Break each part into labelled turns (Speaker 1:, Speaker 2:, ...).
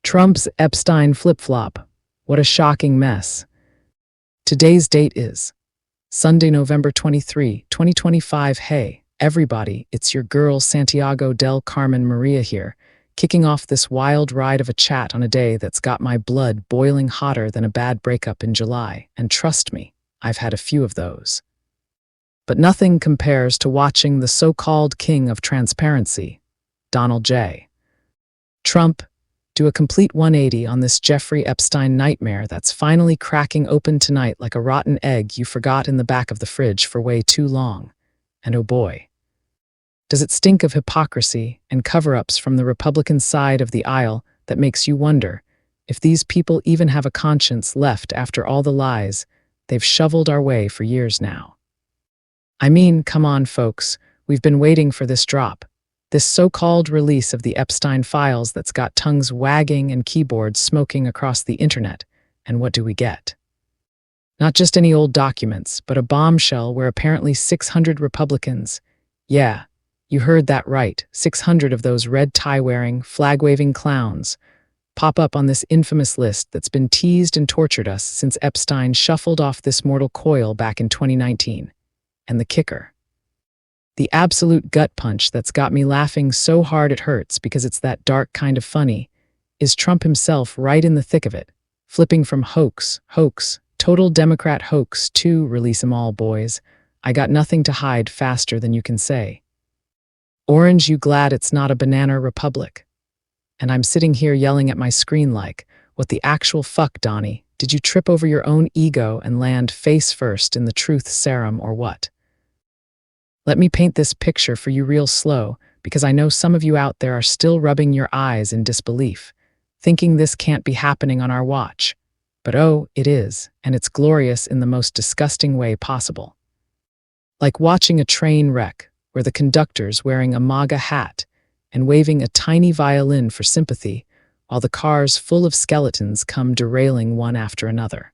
Speaker 1: Trump's Epstein flip-flop. What a shocking mess. Today's date is Sunday, November 23, 2025. Hey, everybody, it's your girl Santiago del Carmen Maria here, kicking off this wild ride of a chat on a day that's got my blood boiling hotter than a bad breakup in July, and trust me, I've had a few of those. But nothing compares to watching the so-called king of transparency, Donald J. Trump, do a complete 180 on this Jeffrey Epstein nightmare that's finally cracking open tonight like a rotten egg you forgot in the back of the fridge for way too long. And oh boy, does it stink of hypocrisy and cover-ups from the Republican side of the aisle that makes you wonder if these people even have a conscience left after all the lies they've shoveled our way for years now. I mean, come on, folks, we've been waiting for this drop. This so-called release of the Epstein files that's got tongues wagging and keyboards smoking across the internet. And what do we get? Not just any old documents, but a bombshell where apparently 600 Republicans, yeah, you heard that right, 600 of those red tie-wearing, flag-waving clowns, pop up on this infamous list that's been teased and tortured us since Epstein shuffled off this mortal coil back in 2019. And the kicker, the absolute gut punch that's got me laughing so hard it hurts because it's that dark kind of funny, is Trump himself right in the thick of it, flipping from hoax, total Democrat hoax to release 'em all, boys. I got nothing to hide faster than you can say. Orange, you glad it's not a banana republic? And I'm sitting here yelling at my screen like, what the actual fuck, Donnie? Did you trip over your own ego and land face first in the truth serum or what? Let me paint this picture for you real slow, because I know some of you out there are still rubbing your eyes in disbelief, thinking this can't be happening on our watch. But oh, it is, and it's glorious in the most disgusting way possible. Like watching a train wreck, where the conductor's wearing a MAGA hat and waving a tiny violin for sympathy, while the cars full of skeletons come derailing one after another.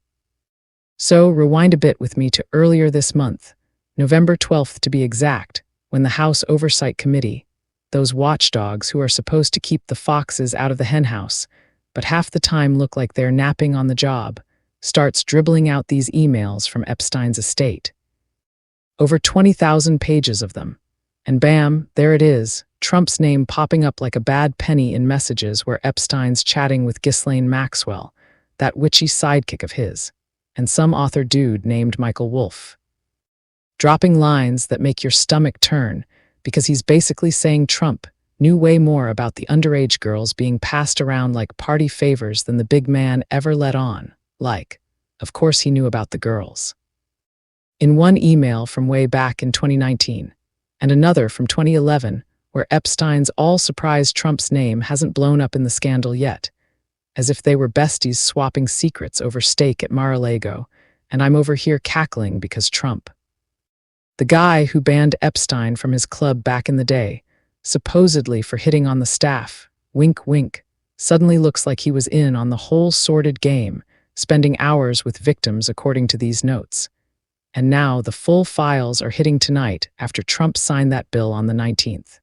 Speaker 1: So rewind a bit with me to earlier this month, November 12th to be exact, when the House Oversight Committee, those watchdogs who are supposed to keep the foxes out of the henhouse, but half the time look like they're napping on the job, starts dribbling out these emails from Epstein's estate. Over 20,000 pages of them. And bam, there it is, Trump's name popping up like a bad penny in messages where Epstein's chatting with Ghislaine Maxwell, that witchy sidekick of his, and some author dude named Michael Wolff. Dropping lines that make your stomach turn because he's basically saying Trump knew way more about the underage girls being passed around like party favors than the big man ever let on. Like, of course he knew about the girls. In one email from way back in 2019, and another from 2011, where Epstein's all-surprised Trump's name hasn't blown up in the scandal yet, as if they were besties swapping secrets over steak at Mar-a-Lago, and I'm over here cackling because Trump, the guy who banned Epstein from his club back in the day, supposedly for hitting on the staff, wink wink, suddenly looks like he was in on the whole sordid game, spending hours with victims according to these notes. And now the full files are hitting tonight after Trump signed that bill on the 19th.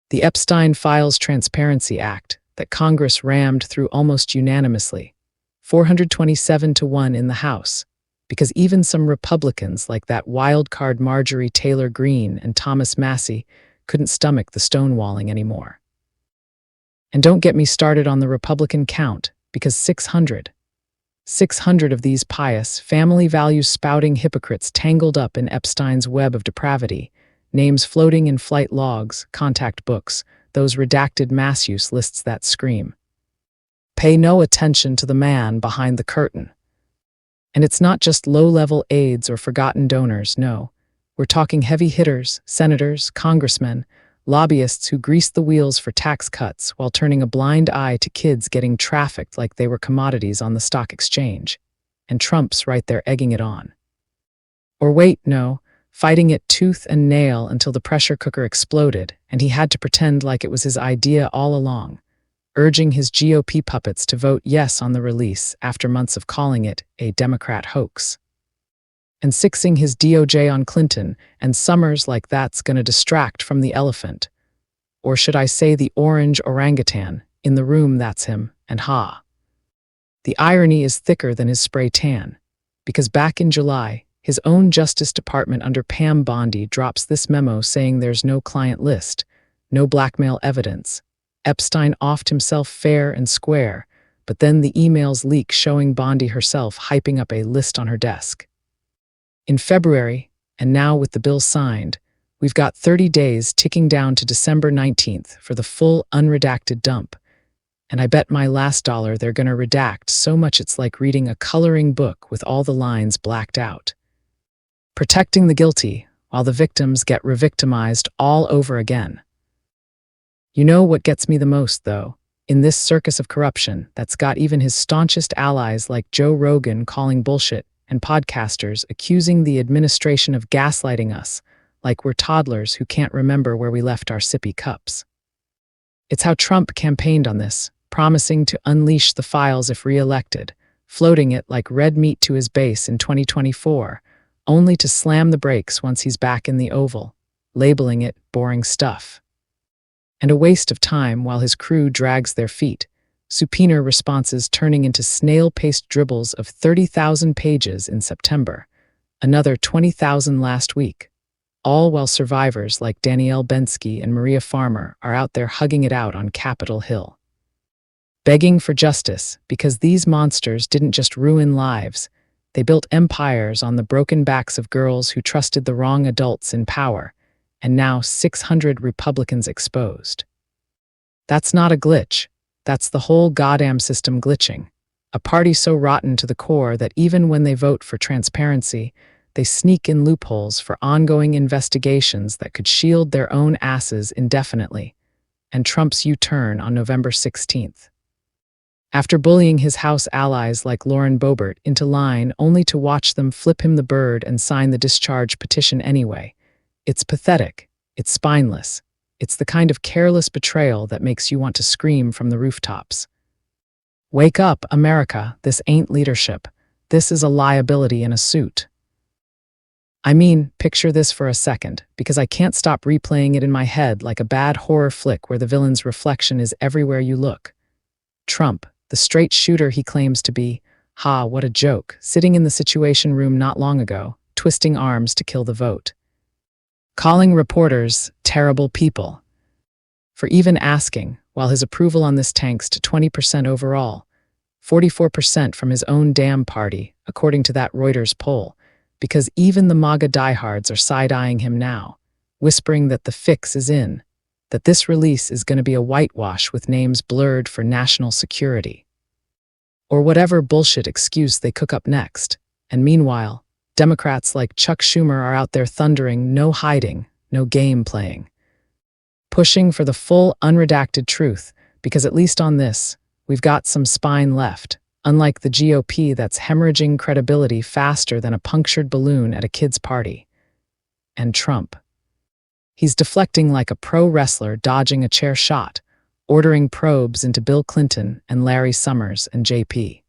Speaker 1: The Epstein Files Transparency Act that Congress rammed through almost unanimously, 427-1 in the House, because even some Republicans like that wild card Marjorie Taylor Greene and Thomas Massie couldn't stomach the stonewalling anymore. And don't get me started on the Republican count, because 600 of these pious, family values spouting hypocrites tangled up in Epstein's web of depravity, names floating in flight logs, contact books, those redacted mass use lists that scream. Pay no attention to the man behind the curtain. And it's not just low-level aides or forgotten donors, no. We're talking heavy hitters, senators, congressmen, lobbyists who greased the wheels for tax cuts while turning a blind eye to kids getting trafficked like they were commodities on the stock exchange. And Trump's right there egging it on. Or wait, no, fighting it tooth and nail until the pressure cooker exploded and he had to pretend like it was his idea all along, urging his GOP puppets to vote yes on the release after months of calling it a Democrat hoax. And sixing his DOJ on Clinton and Summers like that's gonna distract from the elephant. Or should I say the orange orangutan, in the room, that's him, And the irony is thicker than his spray tan, because back in July, his own Justice Department under Pam Bondi drops this memo saying there's no client list, no blackmail evidence. Epstein offed himself fair and square, but then the emails leak showing Bondi herself hyping up a list on her desk. In February, and now with the bill signed, we've got 30 days ticking down to December 19th for the full unredacted dump. And I bet my last dollar they're gonna redact so much it's like reading a coloring book with all the lines blacked out. Protecting the guilty while the victims get revictimized all over again. You know what gets me the most, though? In this circus of corruption that's got even his staunchest allies like Joe Rogan calling bullshit and podcasters accusing the administration of gaslighting us like we're toddlers who can't remember where we left our sippy cups. It's how Trump campaigned on this, promising to unleash the files if re-elected, floating it like red meat to his base in 2024, only to slam the brakes once he's back in the Oval, labeling it boring stuff. And a waste of time while his crew drags their feet, subpoena responses turning into snail-paced dribbles of 30,000 pages in September, another 20,000 last week, all while survivors like Danielle Bensky and Maria Farmer are out there hugging it out on Capitol Hill. Begging for justice because these monsters didn't just ruin lives, they built empires on the broken backs of girls who trusted the wrong adults in power, and now 600 Republicans exposed. That's not a glitch. That's the whole goddamn system glitching. A party so rotten to the core that even when they vote for transparency, they sneak in loopholes for ongoing investigations that could shield their own asses indefinitely. And Trump's U-turn on November 16th. After bullying his House allies like Lauren Boebert into line only to watch them flip him the bird and sign the discharge petition anyway. It's pathetic. It's spineless. It's the kind of careless betrayal that makes you want to scream from the rooftops. Wake up, America. This ain't leadership. This is a liability in a suit. I mean, picture this for a second, because I can't stop replaying it in my head like a bad horror flick where the villain's reflection is everywhere you look. Trump, the straight shooter he claims to be, what a joke, sitting in the Situation Room not long ago, twisting arms to kill the vote. Calling reporters terrible people for even asking, while his approval on this tanks to 20% overall, 44% from his own damn party, according to that Reuters poll, because even the MAGA diehards are side-eyeing him now, whispering that the fix is in, that this release is going to be a whitewash with names blurred for national security. Or whatever bullshit excuse they cook up next. And meanwhile, Democrats like Chuck Schumer are out there thundering no hiding, no game playing. Pushing for the full unredacted truth, because at least on this, we've got some spine left, unlike the GOP that's hemorrhaging credibility faster than a punctured balloon at a kid's party. And Trump. He's deflecting like a pro wrestler dodging a chair shot, ordering probes into Bill Clinton and Larry Summers and JP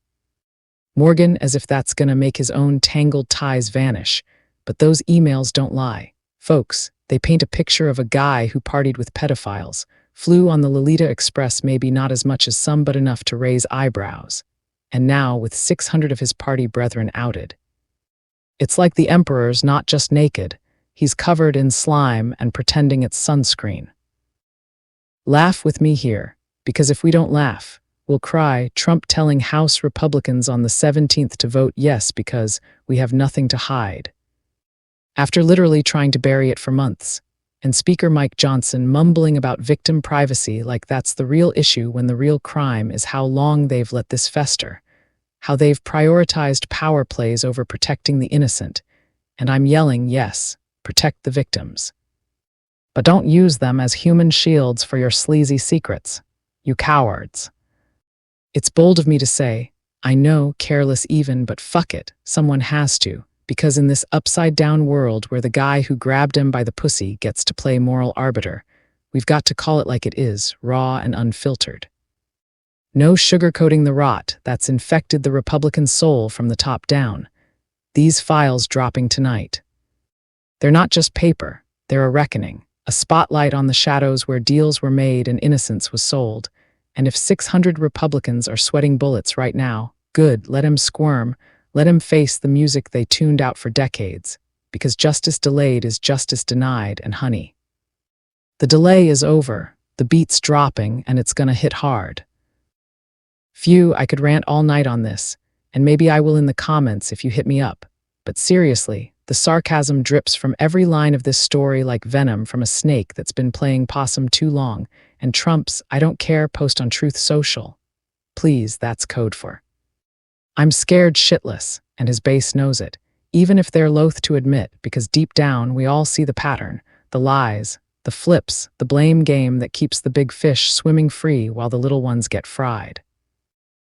Speaker 1: Morgan as if that's gonna make his own tangled ties vanish. But those emails don't lie. Folks, they paint a picture of a guy who partied with pedophiles, flew on the Lolita Express maybe not as much as some but enough to raise eyebrows, and now with 600 of his party brethren outed. It's like the emperor's not just naked, he's covered in slime and pretending it's sunscreen. Laugh with me here, because if we don't laugh, we'll cry. Trump telling House Republicans on the 17th to vote yes because we have nothing to hide. After literally trying to bury it for months, and Speaker Mike Johnson mumbling about victim privacy like that's the real issue when the real crime is how long they've let this fester, how they've prioritized power plays over protecting the innocent, and I'm yelling, yes, protect the victims. But don't use them as human shields for your sleazy secrets, you cowards. It's bold of me to say, I know, careless even, but fuck it, someone has to, because in this upside-down world where the guy who grabbed him by the pussy gets to play moral arbiter, we've got to call it like it is, raw and unfiltered. No sugarcoating the rot that's infected the Republican soul from the top down. These files dropping tonight. They're not just paper, they're a reckoning, a spotlight on the shadows where deals were made and innocence was sold, And if 600 Republicans are sweating bullets right now, good, let him squirm, let him face the music they tuned out for decades, because justice delayed is justice denied, and honey. The delay is over, the beat's dropping, and it's gonna hit hard. Phew, I could rant all night on this, and maybe I will in the comments if you hit me up. But seriously, the sarcasm drips from every line of this story like venom from a snake that's been playing possum too long, and Trump's "I don't care" post on Truth Social. Please, that's code for "I'm scared shitless," and his base knows it, even if they're loath to admit, because deep down we all see the pattern, the lies, the flips, the blame game that keeps the big fish swimming free while the little ones get fried.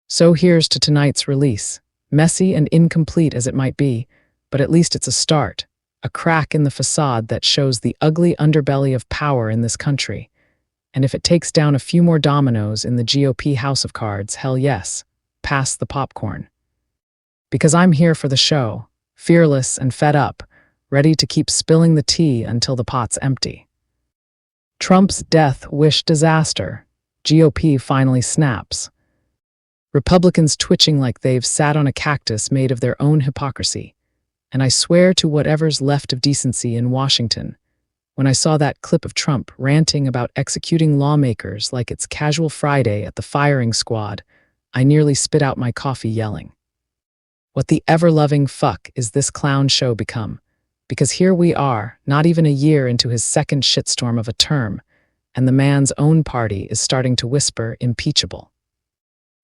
Speaker 1: So here's to tonight's release, messy and incomplete as it might be, but at least it's a start, a crack in the facade that shows the ugly underbelly of power in this country. And if it takes down a few more dominoes in the GOP house of cards, hell yes, pass the popcorn. Because I'm here for the show, fearless and fed up, ready to keep spilling the tea until the pot's empty. Trump's death wish disaster. GOP finally snaps. Republicans twitching like they've sat on a cactus made of their own hypocrisy. And I swear to whatever's left of decency in Washington, when I saw that clip of Trump ranting about executing lawmakers like it's casual Friday at the firing squad, I nearly spit out my coffee yelling. What the ever-loving fuck is this clown show become? Because here we are, not even a year into his second shitstorm of a term, and the man's own party is starting to whisper impeachable.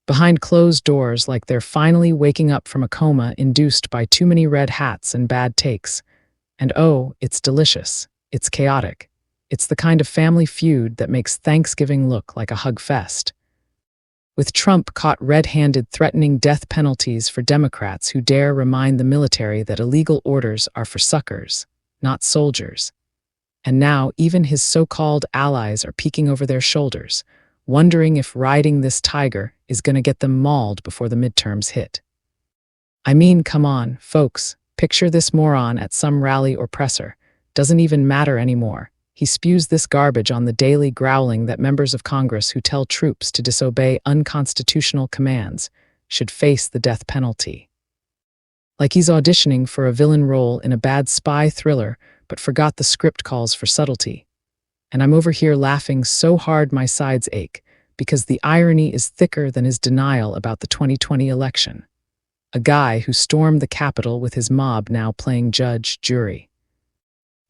Speaker 1: Behind closed doors like they're finally waking up from a coma induced by too many red hats and bad takes. And oh, it's delicious. It's chaotic. It's the kind of family feud that makes Thanksgiving look like a hug fest. With Trump caught red-handed threatening death penalties for Democrats who dare remind the military that illegal orders are for suckers, not soldiers. And now even his so-called allies are peeking over their shoulders, wondering if riding this tiger is going to get them mauled before the midterms hit. I mean, come on, folks, picture this moron at some rally or presser. Doesn't even matter anymore. He spews this garbage on the daily, growling that members of Congress who tell troops to disobey unconstitutional commands should face the death penalty. Like he's auditioning for a villain role in a bad spy thriller, but forgot the script calls for subtlety. And I'm over here laughing so hard my sides ache, because the irony is thicker than his denial about the 2020 election. A guy who stormed the Capitol with his mob now playing judge, jury,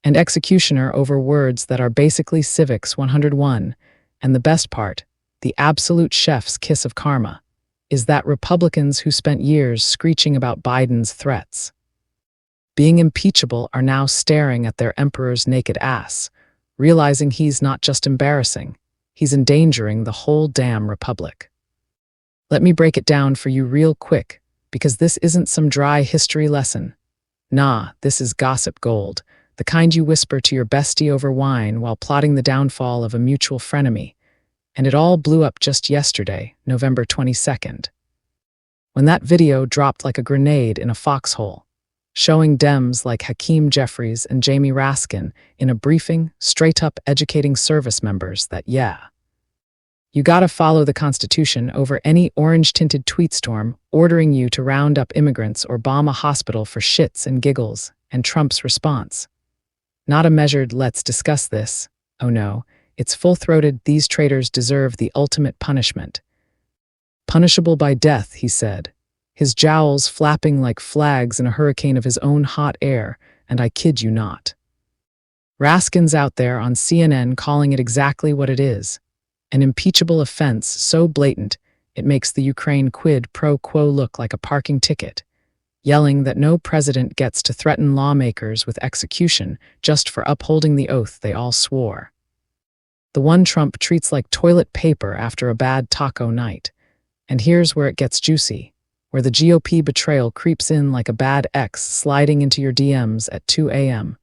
Speaker 1: and executioner over words that are basically Civics 101, and the best part, the absolute chef's kiss of karma, is that Republicans who spent years screeching about Biden's threats, being impeachable, are now staring at their emperor's naked ass, realizing he's not just embarrassing, he's endangering the whole damn republic. Let me break it down for you real quick, because this isn't some dry history lesson. Nah, this is gossip gold, the kind you whisper to your bestie over wine while plotting the downfall of a mutual frenemy. And it all blew up just yesterday, November 22nd. When that video dropped like a grenade in a foxhole, showing Dems like Hakeem Jeffries and Jamie Raskin in a briefing, straight-up educating service members that, yeah, you gotta follow the Constitution over any orange-tinted tweet storm ordering you to round up immigrants or bomb a hospital for shits and giggles, and Trump's response. Not a measured "let's discuss this." Oh no, it's full-throated "these traitors deserve the ultimate punishment." Punishable by death, he said, his jowls flapping like flags in a hurricane of his own hot air, and I kid you not. Raskin's out there on CNN calling it exactly what it is, an impeachable offense so blatant it makes the Ukraine quid pro quo look like a parking ticket, yelling that no president gets to threaten lawmakers with execution just for upholding the oath they all swore. The one Trump treats like toilet paper after a bad taco night. And here's where it gets juicy, where the GOP betrayal creeps in like a bad ex sliding into your DMs at 2 a.m.,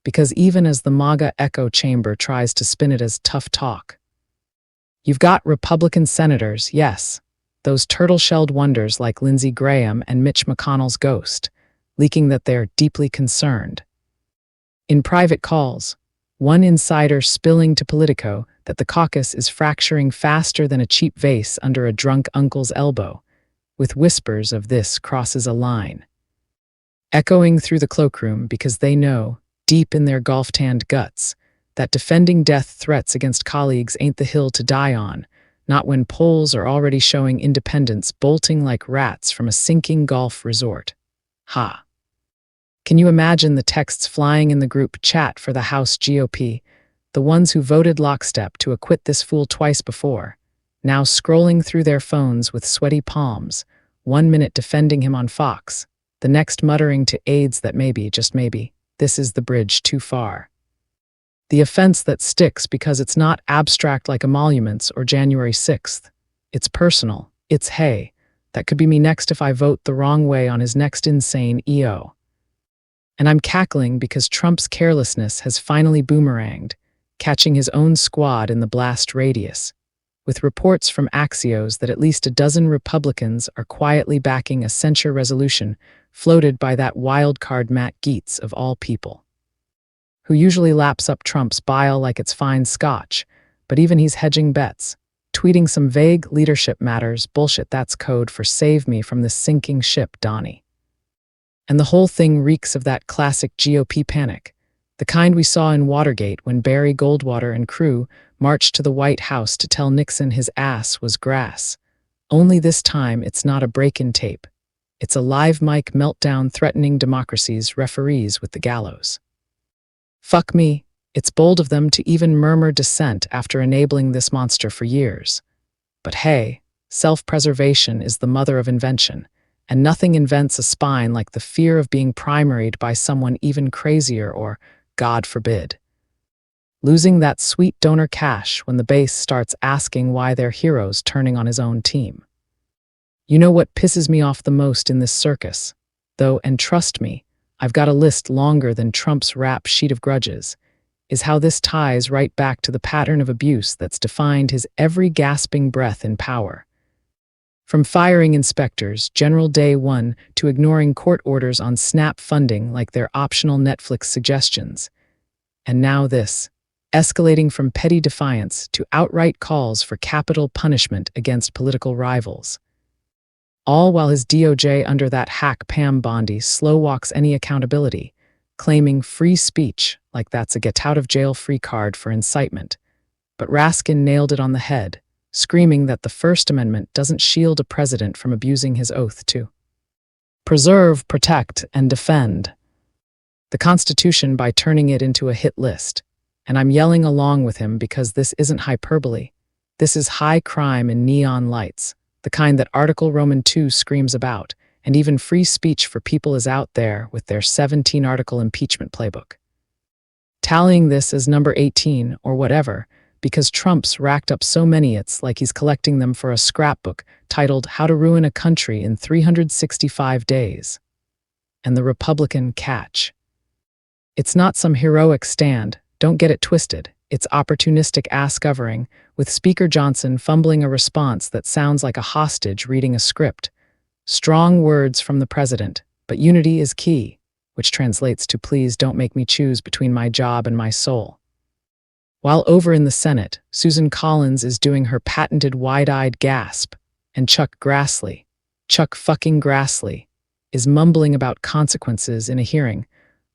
Speaker 1: because even as the MAGA echo chamber tries to spin it as tough talk, you've got Republican senators, yes, those turtle-shelled wonders like Lindsey Graham and Mitch McConnell's ghost, leaking that they're deeply concerned. In private calls, One insider spilling to Politico that the caucus is fracturing faster than a cheap vase under a drunk uncle's elbow, with whispers of "this crosses a line" echoing through the cloakroom because they know, deep in their golf-tanned guts, that defending death threats against colleagues ain't the hill to die on, not when polls are already showing independents bolting like rats from a sinking golf resort. Ha! Can you imagine the texts flying in the group chat for the House GOP, the ones who voted lockstep to acquit this fool twice before, now scrolling through their phones with sweaty palms, 1 minute defending him on Fox, the next muttering to aides that maybe, just maybe, this is the bridge too far. The offense that sticks because it's not abstract like emoluments or January 6th. It's personal. It's, hey, that could be me next if I vote the wrong way on his next insane EO. And I'm cackling because Trump's carelessness has finally boomeranged, catching his own squad in the blast radius, with reports from Axios that at least a dozen Republicans are quietly backing a censure resolution floated by that wildcard Matt Gaetz of all people, who usually laps up Trump's bile like it's fine scotch, but even he's hedging bets, tweeting some vague leadership matters bullshit that's code for "save me from this sinking ship, Donnie." And the whole thing reeks of that classic GOP panic, the kind we saw in Watergate when Barry Goldwater and crew marched to the White House to tell Nixon his ass was grass. Only this time it's not a break-in tape. It's a live mic meltdown threatening democracy's referees with the gallows. Fuck me, it's bold of them to even murmur dissent after enabling this monster for years. But hey, self-preservation is the mother of invention, and nothing invents a spine like the fear of being primaried by someone even crazier or, God forbid, losing that sweet donor cash when the base starts asking why their hero's turning on his own team. You know what pisses me off the most in this circus, though, and trust me, I've got a list longer than Trump's rap sheet of grudges, is how this ties right back to the pattern of abuse that's defined his every gasping breath in power. From firing inspectors, General Day One, to ignoring court orders on SNAP funding like they're optional Netflix suggestions. And now this, escalating from petty defiance to outright calls for capital punishment against political rivals. All while his DOJ under that hack Pam Bondi slow walks any accountability, claiming free speech like that's a get-out-of-jail-free card for incitement. But Raskin nailed it on the head, screaming that the First Amendment doesn't shield a president from abusing his oath to preserve, protect, and defend the Constitution by turning it into a hit list. And I'm yelling along with him because this isn't hyperbole. This is high crime in neon lights, the kind that Article Roman II screams about, and even free speech for people is out there with their 17-article impeachment playbook. Tallying this as number 18 or whatever, because Trump's racked up so many it's like he's collecting them for a scrapbook titled How to Ruin a Country in 365 Days. And the Republican catch. It's not some heroic stand, don't get it twisted. It's opportunistic ass-covering, with Speaker Johnson fumbling a response that sounds like a hostage reading a script. Strong words from the president, but unity is key, which translates to please don't make me choose between my job and my soul. While over in the Senate, Susan Collins is doing her patented wide-eyed gasp, and Chuck fucking Grassley, is mumbling about consequences in a hearing,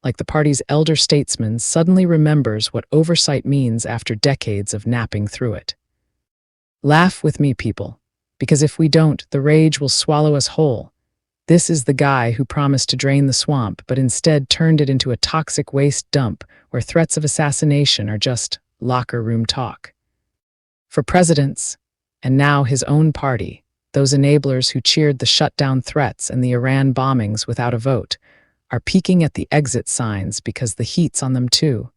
Speaker 1: like the party's elder statesman suddenly remembers what oversight means after decades of napping through it. Laugh with me, people, because if we don't, the rage will swallow us whole. This is the guy who promised to drain the swamp, but instead turned it into a toxic waste dump where threats of assassination are just locker room talk. For presidents, and now his own party, those enablers who cheered the shutdown threats and the Iran bombings without a vote, are peeking at the exit signs because the heat's on them too,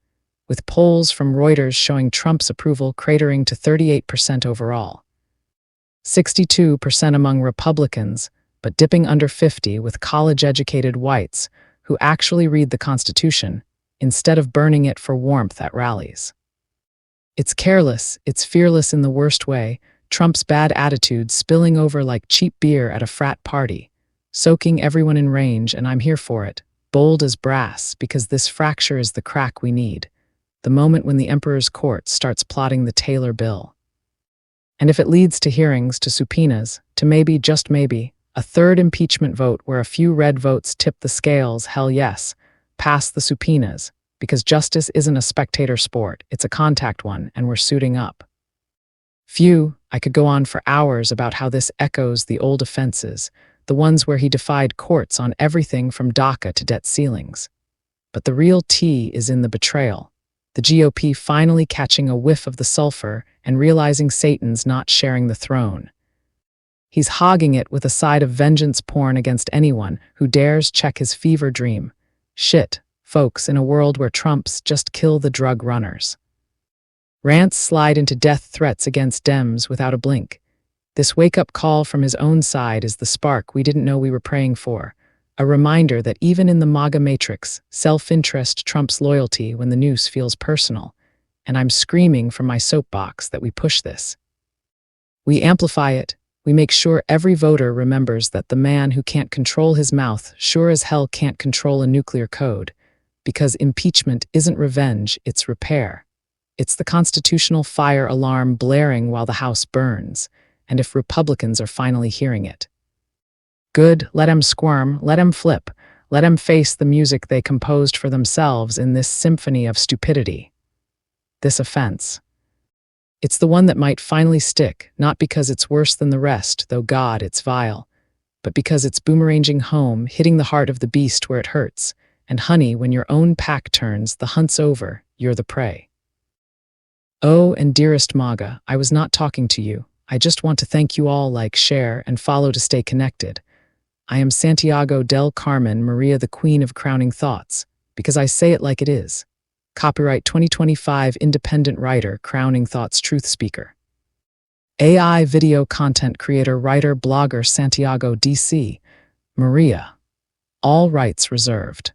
Speaker 1: with polls from Reuters showing Trump's approval cratering to 38% overall. 62% among Republicans, but dipping under 50% with college-educated whites who actually read the Constitution instead of burning it for warmth at rallies. It's careless, it's fearless in the worst way, Trump's bad attitude spilling over like cheap beer at a frat party, soaking everyone in range, and I'm here for it, bold as brass, because this fracture is the crack we need. the moment when the emperor's court starts plotting the Taylor bill. And if it leads to hearings, to subpoenas, to maybe, just maybe, a third impeachment vote where a few red votes tip the scales, hell yes, pass the subpoenas, because justice isn't a spectator sport, it's a contact one, and we're suiting up. Phew, I could go on for hours about how this echoes the old offenses, the ones where he defied courts on everything from DACA to debt ceilings. But the real tea is in the betrayal. The GOP finally catching a whiff of the sulfur and realizing Satan's not sharing the throne. He's hogging it with a side of vengeance porn against anyone who dares check his fever dream. Shit, folks, in a world where Trumps just kill the drug runners. Rants slide into death threats against Dems without a blink. This wake-up call from his own side is the spark we didn't know we were praying for. A reminder that even in the MAGA matrix, self-interest trumps loyalty when the noose feels personal. And I'm screaming from my soapbox that we push this. We amplify it. We make sure every voter remembers that the man who can't control his mouth sure as hell can't control a nuclear code. Because impeachment isn't revenge, it's repair. It's the constitutional fire alarm blaring while the House burns. And if Republicans are finally hearing it. Good, let 'em squirm, let 'em flip, let 'em face the music they composed for themselves in this symphony of stupidity. This offense. It's the one that might finally stick, not because it's worse than the rest, though God, it's vile, but because it's boomeranging home, hitting the heart of the beast where it hurts. And honey, when your own pack turns, the hunt's over, you're the prey. Oh, and dearest MAGA, I was not talking to you. I just want to thank you all, like, share, and follow to stay connected. I am Santiago del Carmen Maria, the Queen of Crowning Thoughts, because I say it like it is. Copyright 2025 independent writer, Crowning Thoughts truth speaker. AI video content creator, writer, blogger, Santiago DC Maria. All rights reserved.